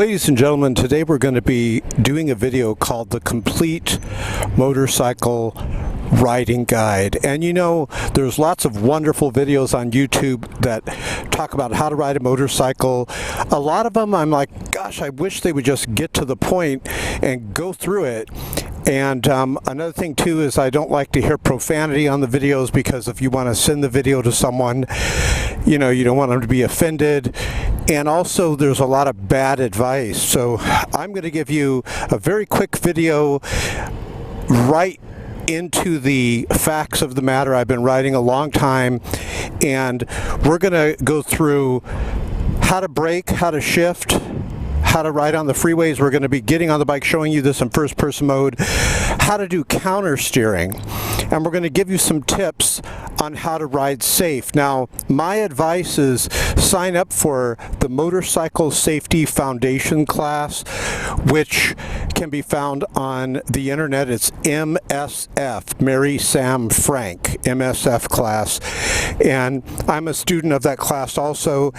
Ladies and gentlemen, today we're going to be doing a video called The Complete Motorcycle Riding Guide. And you know, there's lots of wonderful videos on YouTube that talk about how to ride a motorcycle. A lot of them I'm like, gosh, I wish they would just get to the point and go through it. And another thing too is I don't like to hear profanity on the videos, because if you want to send the video to someone, you know, you don't want them to be offended. And also there's a lot of bad advice. So I'm going to give you a very quick video right into the facts of the matter. I've been riding a long time, and we're going to go through how to brake, how to shift, how to ride on the freeways. We're going to be getting on the bike, showing you this in first person mode, how to do counter steering, and we're going to give you some tips on how to ride safe. Now, my advice is sign up for the Motorcycle Safety Foundation class, which can be found on the internet. It's MSF, Mary Sam Frank, MSF class. And I'm a student of that class also.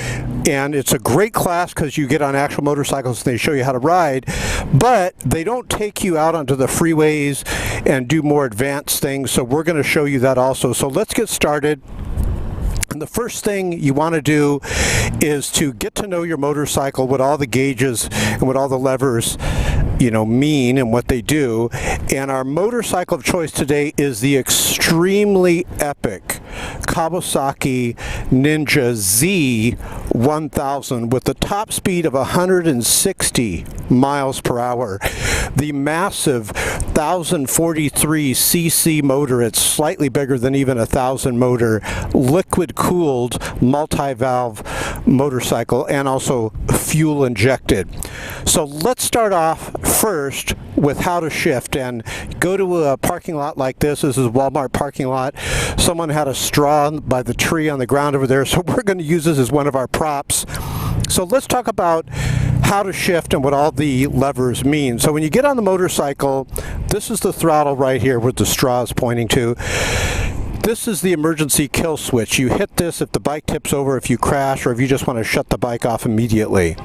And it's a great class because you get on actual motorcycles and they show you how to ride, but they don't take you out onto the freeways and do more advanced things. So we're going to show you that also. So let's get started. And the first thing you want to do is to get to know your motorcycle, what all the gauges and what all the levers, you know, mean and what they do. And our motorcycle of choice today is the extremely epic Kawasaki Ninja Z1000 with the top speed of 160 miles per hour. The massive 1043 cc motor, it's slightly bigger than even a 1000 motor, liquid cooled multi-valve motorcycle, and also fuel injected. So let's start off first with how to shift. And go to a parking lot like this. This is a Walmart parking lot. Someone had a straw by the tree on the ground over there, so we're going to use this as one of our props. So let's talk about how to shift and what all the levers mean. So when you get on the motorcycle, this is the throttle right here where the straw is pointing to. This is the emergency kill switch. You hit this if the bike tips over, if you crash, or if you just want to shut the bike off immediately.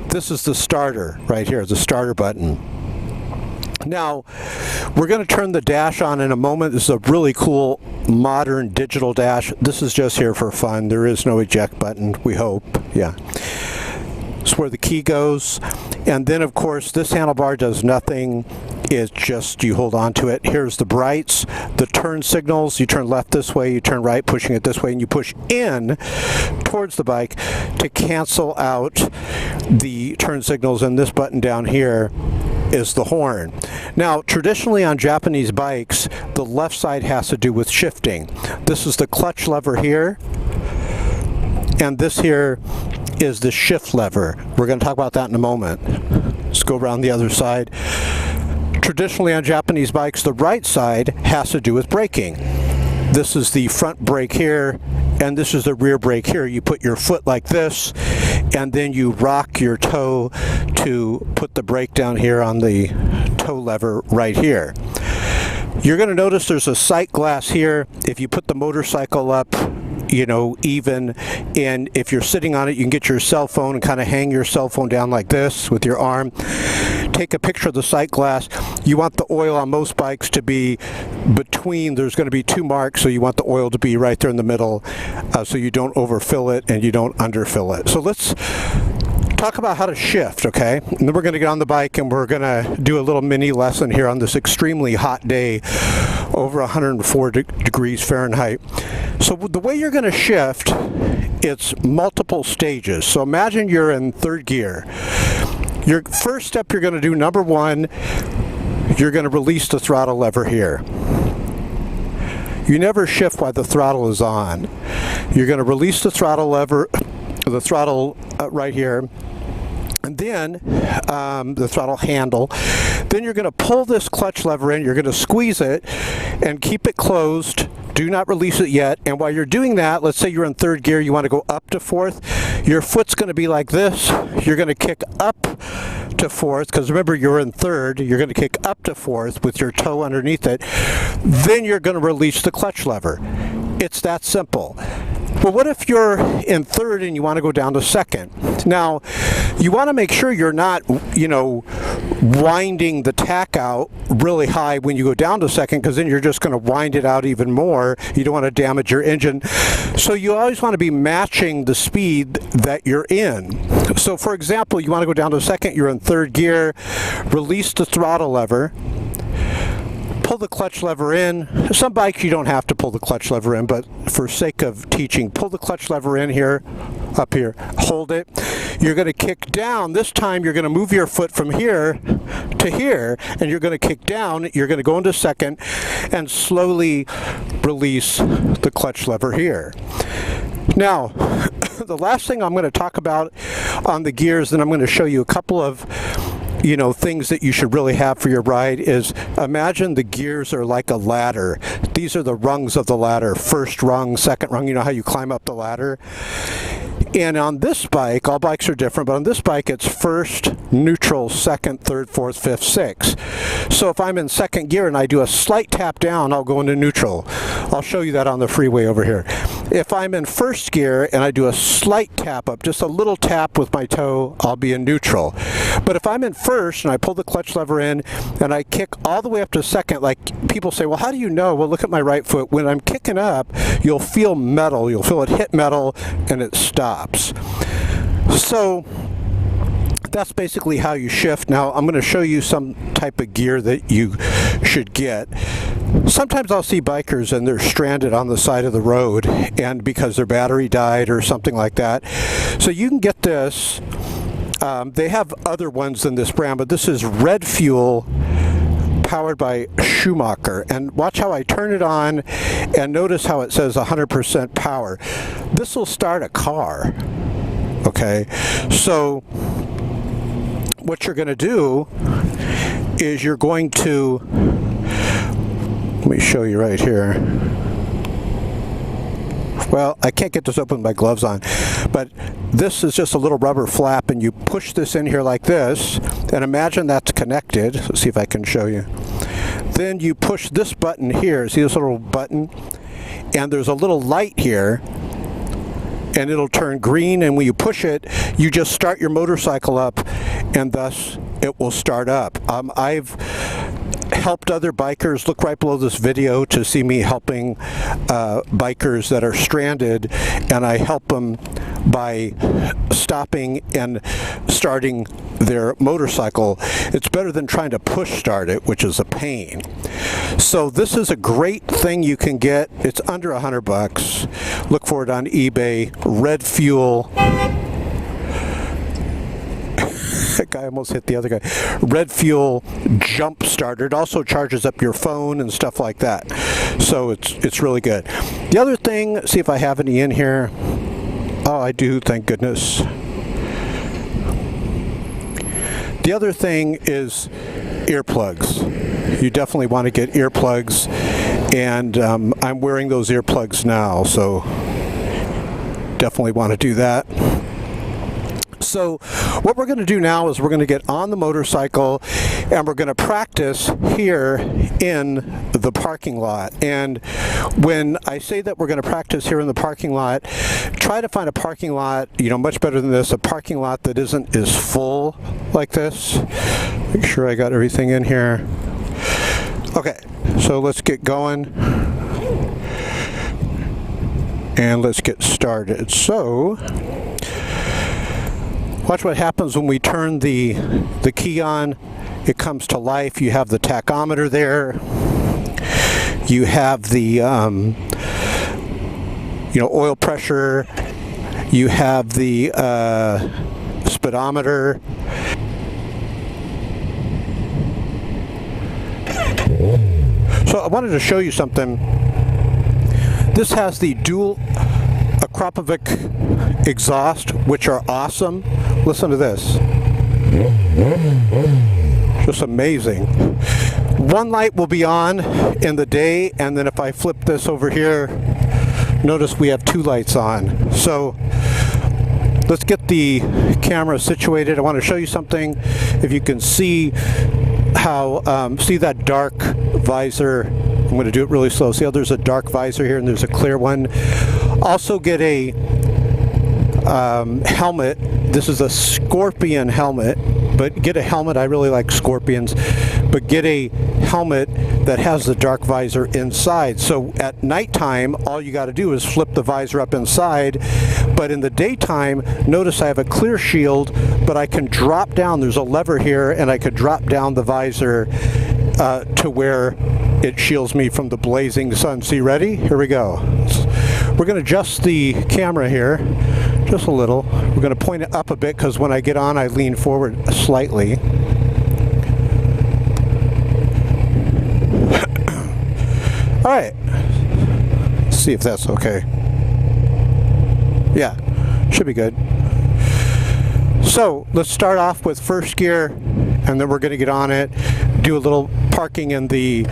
This is the starter right here, the starter button. Now, we're going to turn the dash on in a moment. This is a really cool modern digital dash. This is just here for fun. There is no eject button, we hope. Yeah. It's where the key goes. And then, of course, this handlebar does nothing. It's just you hold on to it. Here's the brights, the turn signals. You turn left this way, you turn right, pushing it this way, and you push in towards the bike to cancel out the turn signals. And this button down here is the horn. Now, traditionally on Japanese bikes, the left side has to do with shifting. This is the clutch lever here, and this here is the shift lever. We're going to talk about that in a moment. Let's go around the other side. Traditionally on Japanese bikes, the right side has to do with braking. This is the front brake here, and this is the rear brake here. You put your foot like this, and then you rock your toe to put the brake down here on the toe lever right here. You're going to notice there's a sight glass here. If you put the motorcycle up, you know, even, and if you're sitting on it, you can get your cell phone and kind of hang your cell phone down like this with your arm. Take a picture of the sight glass. You want the oil on most bikes to be between, there's going to be two marks, so you want the oil to be right there in the middle, so you don't overfill it and you don't underfill it. So let's talk about how to shift, okay? And then we're going to get on the bike and we're going to do a little mini lesson here on this extremely hot day, over 104 degrees Fahrenheit. So the way you're going to shift, it's multiple stages. So imagine you're in third gear. Your first step you're going to do, number one, you're going to release the throttle lever here. You never shift while the throttle is on. You're going to release the throttle lever, the throttle right here, and then the throttle handle. Then you're going to pull this clutch lever in, you're going to squeeze it and keep it closed. Do not release it yet. And while you're doing that, let's say you're in third gear, you want to go up to fourth. Your foot's going to be like this. You're going to kick up to fourth, because remember, you're in third. You're going to kick up to fourth with your toe underneath it. Then you're going to release the clutch lever. It's that simple. Well, what if you're in third and you want to go down to second? Now, You want to make sure you're not, winding the tack out really high when you go down to second, because then you're just going to wind it out even more. You don't want to damage your engine. So you always want to be matching the speed that you're in. So for example, you want to go down to second, you're in third gear, release the throttle lever, pull the clutch lever in. Some bikes you don't have to pull the clutch lever in, but for sake of teaching, pull the clutch lever in here, up here, hold it. You're going to kick down. This time you're going to move your foot from here to here, and you're going to kick down. You're going to go into second and slowly release the clutch lever here. Now, the last thing I'm going to talk about on the gears, then I'm going to show you a couple of things that you should really have for your ride, is imagine the gears are like a ladder. These are the rungs of the ladder. First rung, second rung, you know how you climb up the ladder? And on this bike, all bikes are different, but on this bike it's first, neutral, second, third, fourth, fifth, sixth. So if I'm in second gear and I do a slight tap down, I'll go into neutral. I'll show you that on the freeway over here. If I'm in first gear and I do a slight tap up, just a little tap with my toe, I'll be in neutral. But if I'm in first and I pull the clutch lever in and I kick all the way up to second, like people say, well, how do you know? Well, look at my right foot. When I'm kicking up, you'll feel metal. You'll feel it hit metal and it stops. So that's basically how you shift. Now I'm going to show you some type of gear that you should get. Sometimes I'll see bikers and they're stranded on the side of the road, and because their battery died or something like that. So you can get this. They have other ones than this brand, but this is Red Fuel, powered by Schumacher. And watch how I turn it on and notice how it says 100% power. This will start a car. Okay, so what you're going to do is you're going to, let me show you right here. Well, I can't get this open with my gloves on, but this is just a little rubber flap, and you push this in here like this, and imagine that's connected. Let's see if I can show you. Then you push this button here. See this little button? And there's a little light here, and it'll turn green, and when you push it, you just start your motorcycle up, and thus it will start up. I've helped other bikers. Look right below this video to see me helping bikers that are stranded, and I help them by stopping and starting their motorcycle. It's better than trying to push start it, which is a pain. So this is a great thing you can get. It's under $100. Look for it on eBay. Red Fuel. That guy almost hit the other guy. Red Fuel Jump Starter. It also charges up your phone and stuff like that. So it's really good. The other thing, see if I have any in here. Oh, I do, thank goodness. The other thing is earplugs. You definitely want to get earplugs, and I'm wearing those earplugs now, so definitely want to do that. So what we're going to do now is we're going to get on the motorcycle and we're going to practice here in the parking lot. And when I say that we're going to practice here in the parking lot, try to find a parking lot, much better than this, a parking lot that isn't as full like this. Make sure I got everything in here. Okay, so let's get going. And let's get started. So watch what happens when we turn the key on. It comes to life. You have the tachometer there. You have the oil pressure. You have the speedometer. So I wanted to show you something. This has the dual Akrapovic exhaust, which are awesome. Listen to this. Just amazing. One light will be on in the day, and then if I flip this over here, notice we have two lights on. So let's get the camera situated. I want to show you something. If you can see how, see that dark visor. I'm going to do it really slow. See how there's a dark visor here and there's a clear one. Also get a helmet. This is a Scorpion helmet, but get a helmet. I really like Scorpions, but get a helmet that has the dark visor inside. So at nighttime, all you got to do is flip the visor up inside. But in the daytime, notice I have a clear shield, but I can drop down. There's a lever here, and I could drop down the visor to where it shields me from the blazing sun. See, ready? Here we go. We're going to adjust the camera here just a little. We're going to point it up a bit because when I get on, I lean forward slightly. All right. Let's see if that's okay. Yeah, should be good. So let's start off with first gear, and then we're going to get on it, do a little parking in the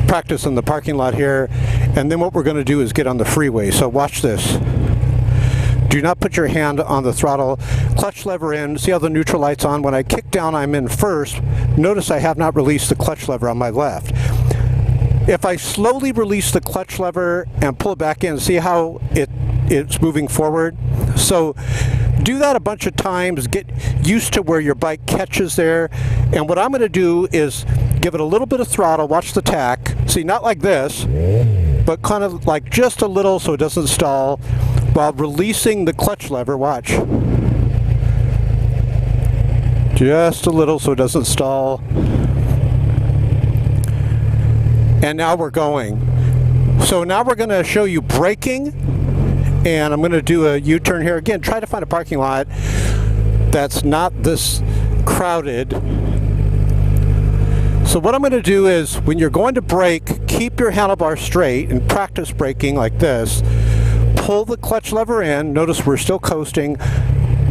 practice in the parking lot here, and then what we're going to do is get on the freeway. So watch this. Do not put your hand on the throttle, clutch lever in, see how the neutral light's on. When I kick down, I'm in first. Notice I have not released the clutch lever on my left. If I slowly release the clutch lever and pull it back in, see how it's moving forward? So do that a bunch of times, get used to where your bike catches there. And what I'm going to do is give it a little bit of throttle, watch the tack. See, not like this, but kind of like just a little so it doesn't stall, while releasing the clutch lever. Watch. Just a little so it doesn't stall. And now we're going. So now we're going to show you braking, and I'm going to do a U-turn here. Again, try to find a parking lot that's not this crowded. So what I'm going to do is, when you're going to brake, keep your handlebar straight and practice braking like this. Pull the clutch lever in. Notice we're still coasting.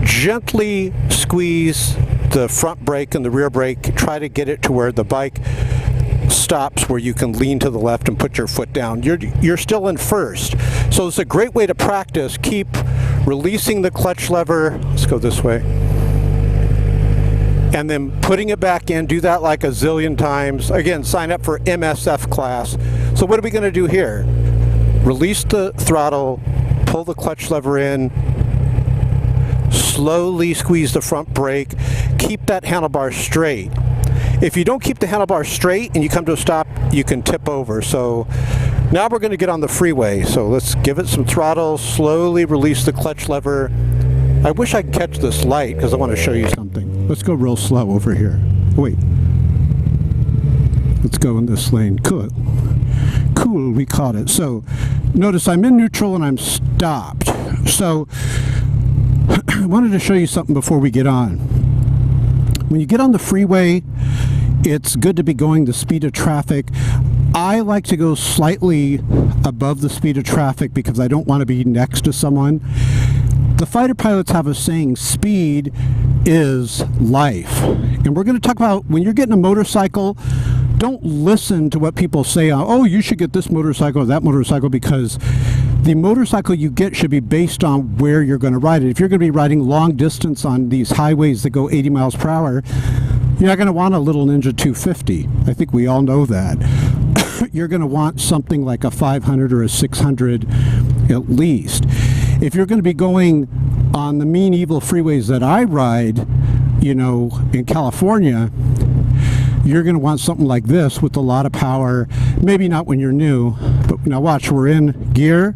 Gently squeeze the front brake and the rear brake. Try to get it to where the bike stops, where you can lean to the left and put your foot down. You're still in first. So it's a great way to practice. Keep releasing the clutch lever. Let's go this way. And then putting it back in. Do that like a zillion times. Again, sign up for MSF class. So what are we going to do here? Release the throttle, pull the clutch lever in, slowly squeeze the front brake, keep that handlebar straight. If you don't keep the handlebar straight and you come to a stop, you can tip over. So now we're going to get on the freeway. So let's give it some throttle, slowly release the clutch lever. I wish I could catch this light because I want to show you something. Let's go real slow over here. Wait. Let's go in this lane. Cool. Cool, we caught it. So notice I'm in neutral and I'm stopped. So I wanted to show you something before we get on. When you get on the freeway, it's good to be going the speed of traffic. I like to go slightly above the speed of traffic because I don't want to be next to someone. The fighter pilots have a saying, speed is life. And we're going to talk about when you're getting a motorcycle, don't listen to what people say, oh, you should get this motorcycle or that motorcycle, because the motorcycle you get should be based on where you're going to ride it. If you're going to be riding long distance on these highways that go 80 miles per hour, you're not going to want a little Ninja 250. I think we all know that. You're going to want something like a 500 or a 600 at least. If you're going to be going on the mean evil freeways that I ride, you know, in California, you're going to want something like this with a lot of power. Maybe not when you're new, but now watch, we're in gear.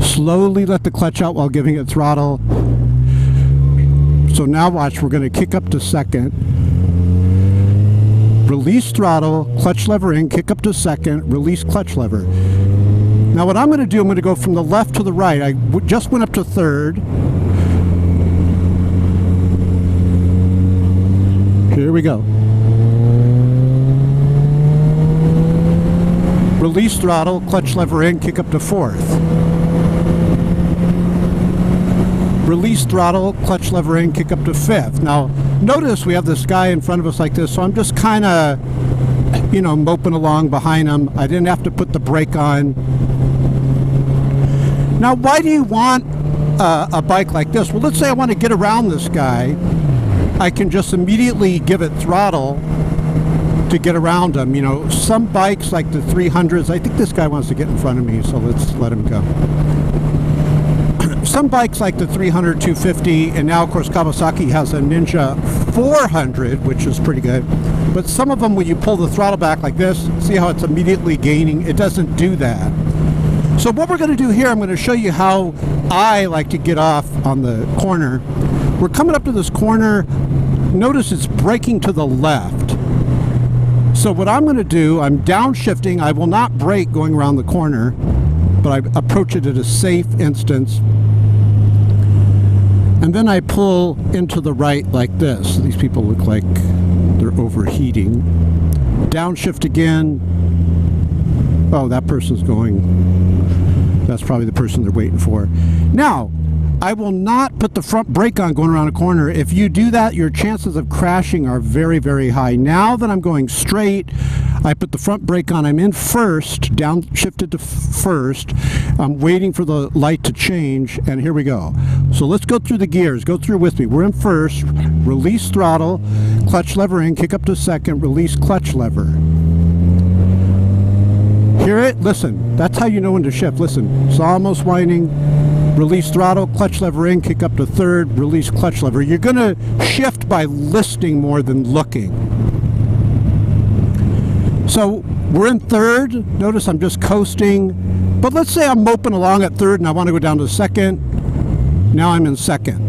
Slowly let the clutch out while giving it throttle. So now watch, we're going to kick up to second. Release throttle, clutch lever in, kick up to second, release clutch lever. Now what I'm going to do, I'm going to go from the left to the right. I just went up to third. Here we go. Release throttle, clutch lever in, kick up to fourth. Release throttle, clutch lever in, kick up to fifth. Now, notice we have this guy in front of us like this, so I'm just kind of, you know, moping along behind him. I didn't have to put the brake on. Now, why do you want a bike like this? Well, let's say I want to get around this guy. I can just immediately give it throttle to get around him. You know, some bikes like the 300s, I think this guy wants to get in front of me, so let's let him go. some bikes like the 300, 250, and now of course Kawasaki has a Ninja 400, which is pretty good. But some of them, when you pull the throttle back like this, see how it's immediately gaining? It doesn't do that. So what we're going to do here, I'm going to show you how I like to get off on the corner. We're coming up to this corner. Notice it's braking to the left. So what I'm going to do, I'm downshifting. I will not brake going around the corner, but I approach it at a safe instance. And then I pull into the right like this. These people look like they're overheating. Downshift again. Oh, that person's going. That's probably the person they're waiting for. Now, I will not put the front brake on going around a corner. If you do that, your chances of crashing are very, very high. Now that I'm going straight, I put the front brake on. I'm in first, downshifted to first. I'm waiting for the light to change, and here we go. So let's go through the gears. Go through with me. We're in first, release throttle, clutch lever in, kick up to second, release clutch lever. Hear it? Listen. That's how you know when to shift. Listen. It's almost winding. Release throttle, clutch lever in, kick up to third, release clutch lever. You're going to shift by listening more than looking. So we're in third. Notice I'm just coasting. But let's say I'm moping along at third and I want to go down to second. Now I'm in second.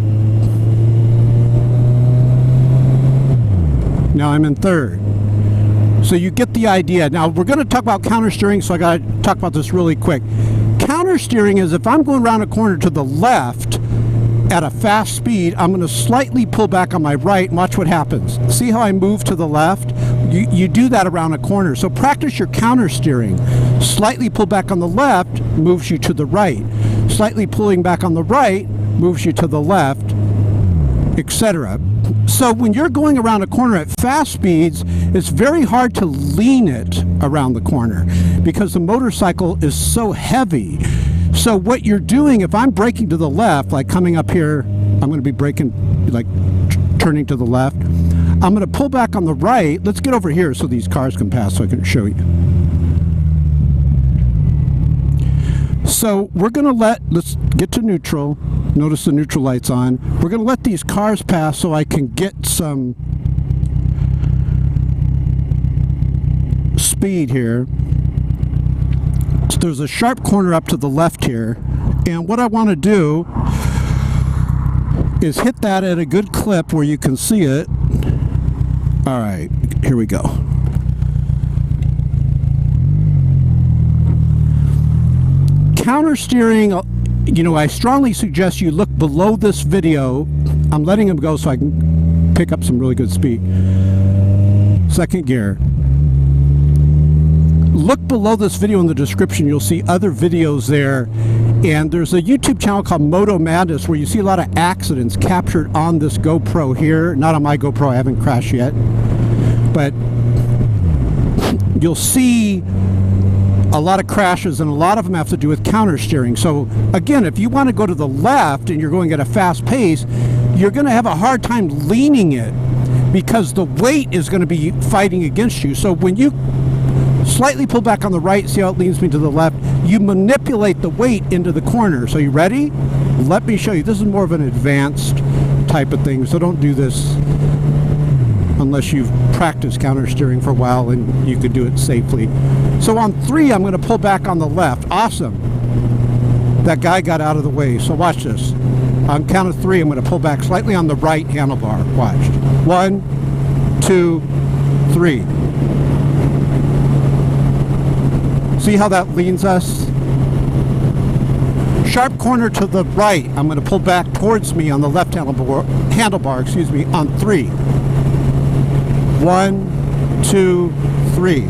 Now I'm in third. So you get the idea. Now we're going to talk about counter steering, so I got to talk about this really quick. Counter steering is if I'm going around a corner to the left at a fast speed, I'm going to slightly pull back on my right and watch what happens. See how I move to the left? You do that around a corner. So practice your counter steering. Slightly pull back on the left moves you to the right. Slightly pulling back on the right moves you to the left, etc. So when you're going around a corner at fast speeds, it's very hard to lean it around the corner because the motorcycle is so heavy. So what you're doing, if I'm braking to the left, like coming up here, I'm going to be braking, like turning to the left. I'm going to pull back on the right. Let's get over here so these cars can pass so I can show you. So we're going to let's get to neutral. Notice the neutral light's on. We're going to let these cars pass so I can get some speed here. So there's a sharp corner up to the left here. And what I want to do is hit that at a good clip where you can see it. All right, here we go. Counter steering, you know, I strongly suggest you look below this video. I'm letting him go so I can pick up some really good speed. Second gear. Look below this video in the description. You'll see other videos there. And there's a YouTube channel called Moto Madness where you see a lot of accidents captured on this GoPro here. Not on my GoPro, I haven't crashed yet. But you'll see a lot of crashes, and a lot of them have to do with counter steering. So again, if you want to go to the left and you're going at a fast pace, you're going to have a hard time leaning it because the weight is going to be fighting against you. So when you slightly pull back on the right, see how it leans me to the left, you manipulate the weight into the corner. So you ready? Let me show you. This is more of an advanced type of thing, so don't do this unless you've practiced counter steering for a while and you could do it safely. So on 3, I'm going to pull back on the left. Awesome. That guy got out of the way. So watch this. On count of 3, I'm going to pull back slightly on the right handlebar. Watch. 1, 2, 3. See how that leans us? Sharp corner to the right. I'm going to pull back towards me on the left handlebar, excuse me, on 3. 1, 2, 3.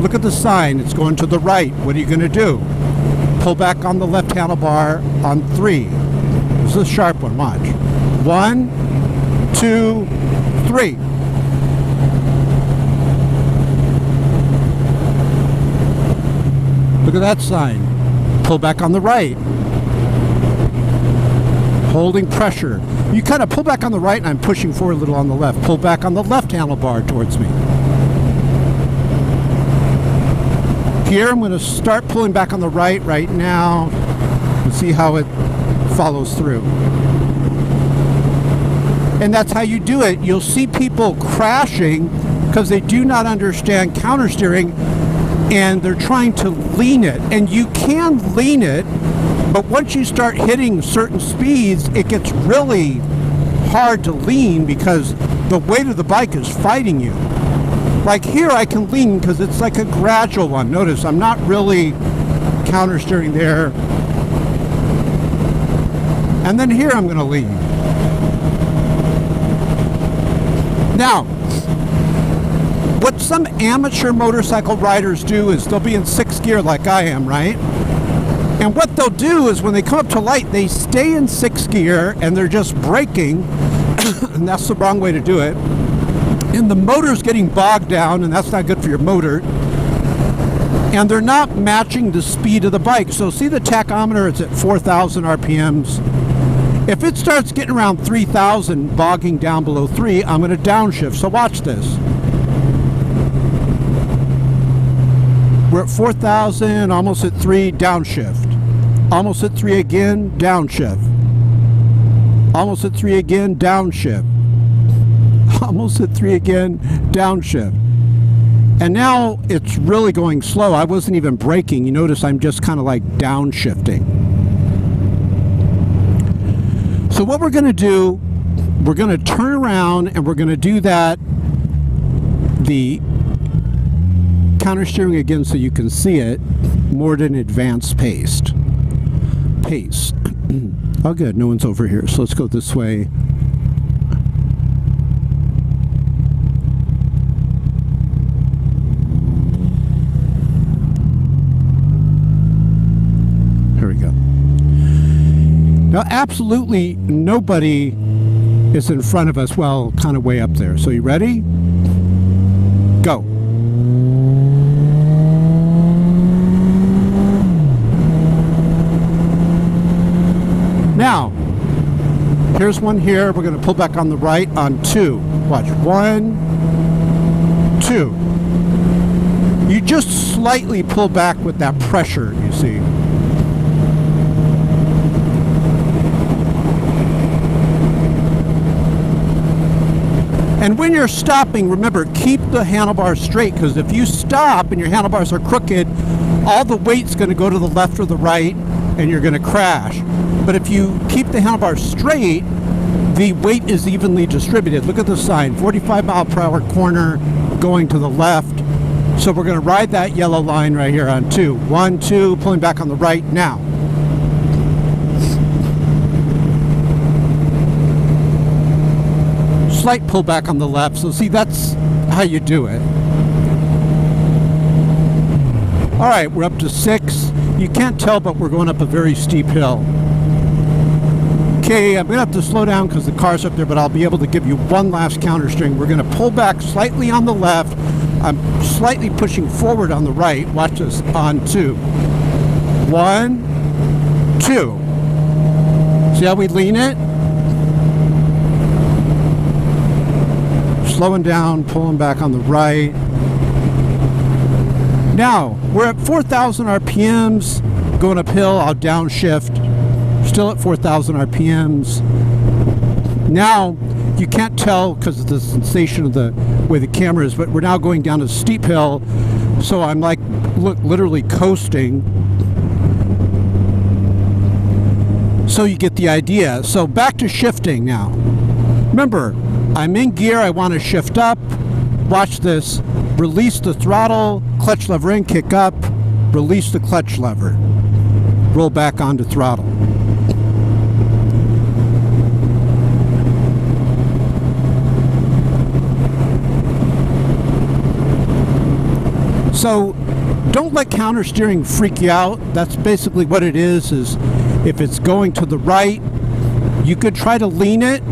Look at the sign. It's going to the right. What are you going to do? Pull back on the left handlebar on 3. This is a sharp one. Watch. 1, 2, 3. Look at that sign. Pull back on the right. Holding pressure. You kind of pull back on the right and I'm pushing forward a little on the left. Pull back on the left handlebar towards me. gear. I'm going to start pulling back on the right now and see how it follows through. And that's how you do it. You'll see people crashing because they do not understand counter steering and they're trying to lean it. And you can lean it, but once you start hitting certain speeds, it gets really hard to lean because the weight of the bike is fighting you. Like here I can lean because it's like a gradual one. Notice I'm not really counter steering there. And then here I'm going to lean. Now, what some amateur motorcycle riders do is they'll be in 6th gear like I am, right? And what they'll do is when they come up to light, they stay in 6th gear and they're just braking, and that's the wrong way to do it. And the motor's getting bogged down, and that's not good for your motor. And they're not matching the speed of the bike. So see the tachometer, it's at 4,000 RPMs. If it starts getting around 3,000, bogging down below 3, I'm going to downshift. So watch this. We're at 4,000, almost at 3, downshift. Almost at 3 again, downshift. Almost at 3 again, downshift. Almost at 3 again, downshift. And now it's really going slow. I wasn't even braking. You notice I'm just kind of like downshifting. So what we're going to do, we're going to turn around and we're going to do that, the counter steering again so you can see it, more at an advanced pace. Oh good, no one's over here, so let's go this way. Here we go. Now, absolutely nobody is in front of us, well, kind of way up there. So you ready? Go. Now, here's one here. We're going to pull back on the right on 2. Watch. 1, 2. You just slightly pull back with that pressure, you see. And when you're stopping, remember, keep the handlebars straight, because if you stop and your handlebars are crooked, all the weight's going to go to the left or the right, and you're going to crash. But if you keep the handlebars straight, the weight is evenly distributed. Look at the sign, 45-mile-per-hour corner going to the left. So we're going to ride that yellow line right here on 2. 1, 2, pulling back on the right now. Slight pullback on the left. So see, that's how you do it. All right, we're up to 6. You can't tell, but we're going up a very steep hill. Okay, I'm going to have to slow down because the car's up there, but I'll be able to give you one last counter steering. We're going to pull back slightly on the left. I'm slightly pushing forward on the right. Watch this on 2. 1, 2. See how we lean it? Slowing down, pulling back on the right. Now, we're at 4,000 RPMs, going uphill, I'll downshift. Still at 4,000 RPMs. Now, you can't tell because of the sensation of the way the camera is, but we're now going down a steep hill, so I'm like, look, literally coasting. So you get the idea. So back to shifting now. Remember, I'm in gear, I want to shift up. Watch this. Release the throttle, clutch lever in, kick up, release the clutch lever. Roll back onto throttle. So don't let counter steering freak you out. That's basically what it is if it's going to the right, you could try to lean it,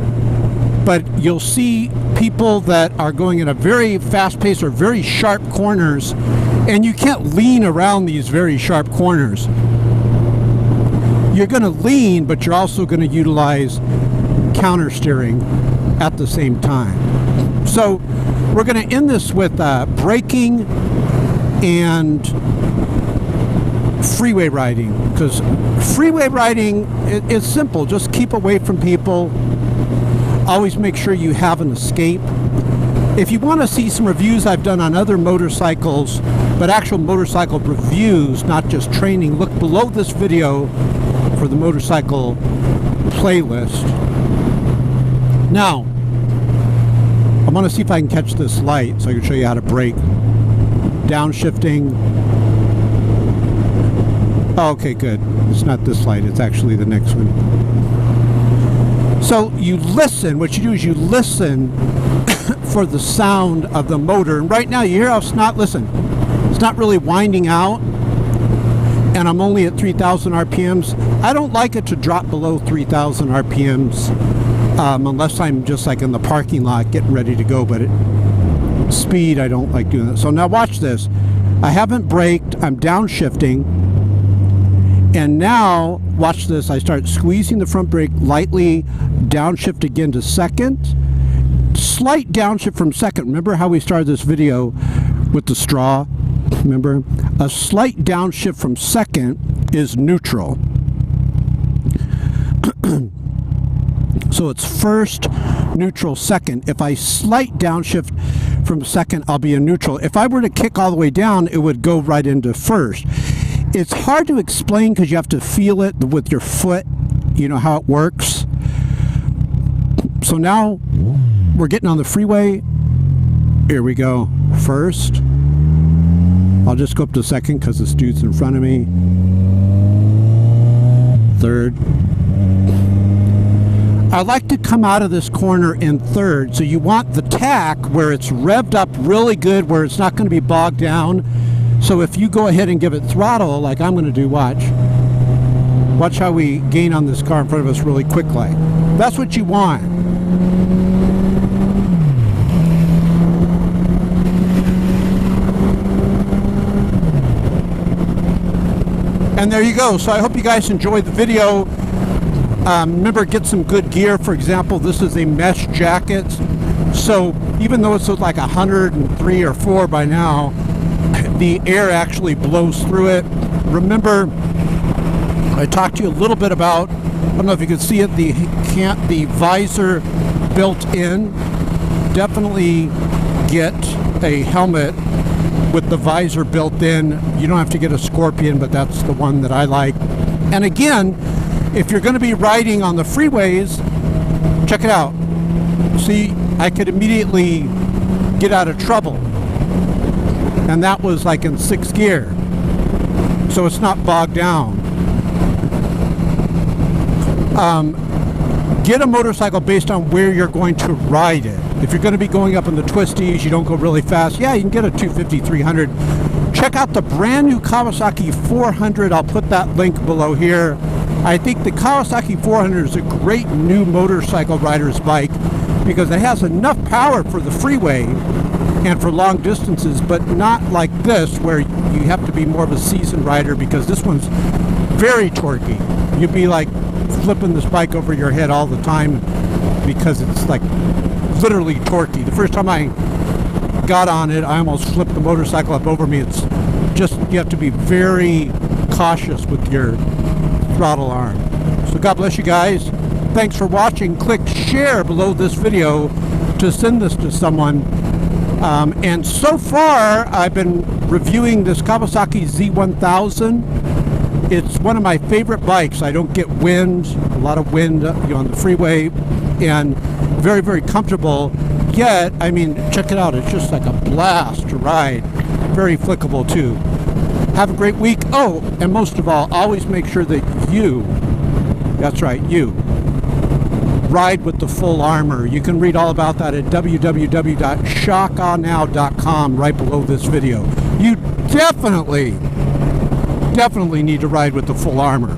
but you'll see people that are going at a very fast pace or very sharp corners, and you can't lean around these very sharp corners. You're going to lean, but you're also going to utilize counter steering at the same time. So we're going to end this with braking and freeway riding, because freeway riding is simple. Just keep away from people. Always make sure you have an escape. If you want to see some reviews I've done on other motorcycles, but actual motorcycle reviews, not just training, look below this video for the motorcycle playlist. Now, I want to see if I can catch this light so I can show you how to brake. Downshifting. Oh, okay, good. It's not this light, it's actually the next one. So you listen, what you do is you listen for the sound of the motor. And right now, you hear how it's not, listen, it's not really winding out, and I'm only at 3,000 RPMs. I don't like it to drop below 3,000 RPMs unless I'm just like in the parking lot getting ready to go, but speed, I don't like doing that. So now watch this. I haven't braked, I'm downshifting, and now, watch this, I start squeezing the front brake lightly, downshift again to second, slight downshift from second. Remember how we started this video with the straw? Remember? A slight downshift from second is neutral. So it's first, neutral, second. If I slight downshift from second, I'll be in neutral. If I were to kick all the way down, it would go right into first. It's hard to explain because you have to feel it with your foot, you know how it works. So now we're getting on the freeway. Here we go. First. I'll just go up to second because this dude's in front of me. Third. I like to come out of this corner in third, so you want the tack where it's revved up really good, where it's not going to be bogged down. So if you go ahead and give it throttle, like I'm going to do, watch. Watch how we gain on this car in front of us really quick like. That's what you want. And there you go. So I hope you guys enjoyed the video. Remember, get some good gear. For example, this is a mesh jacket. So even though it's like 103 or 4 by now, the air actually blows through it. Remember, I talked to you a little bit about, I don't know if you can see it, the visor built in. Definitely get a helmet with the visor built in. You don't have to get a Scorpion, but that's the one that I like. And again, if you're going to be riding on the freeways, check it out. See, I could immediately get out of trouble. And that was like in 6th gear. So it's not bogged down. Get a motorcycle based on where you're going to ride it. If you're going to be going up in the twisties, you don't go really fast, yeah, you can get a 250, 300. Check out the brand new Kawasaki 400. I'll put that link below here. I think the Kawasaki 400 is a great new motorcycle rider's bike because it has enough power for the freeway and for long distances, but not like this where you have to be more of a seasoned rider, because this one's very torquey. You'd be like flipping this bike over your head all the time because it's like literally torquey. The first time I got on it, I almost flipped the motorcycle up over me. It's just, you have to be very cautious with your throttle arm. So God bless you guys. Thanks for watching. Click share below this video to send this to someone. And so far, I've been reviewing this Kawasaki Z1000. It's one of my favorite bikes. I don't get wind, a lot of wind on the freeway, and very, very comfortable. Yet, I mean, check it out. It's just like a blast to ride. Very flickable too. Have a great week. Oh, and most of all, always make sure that you, that's right, you, ride with the full armor. You can read all about that at www.shockawnow.com right below this video. You definitely need to ride with the full armor.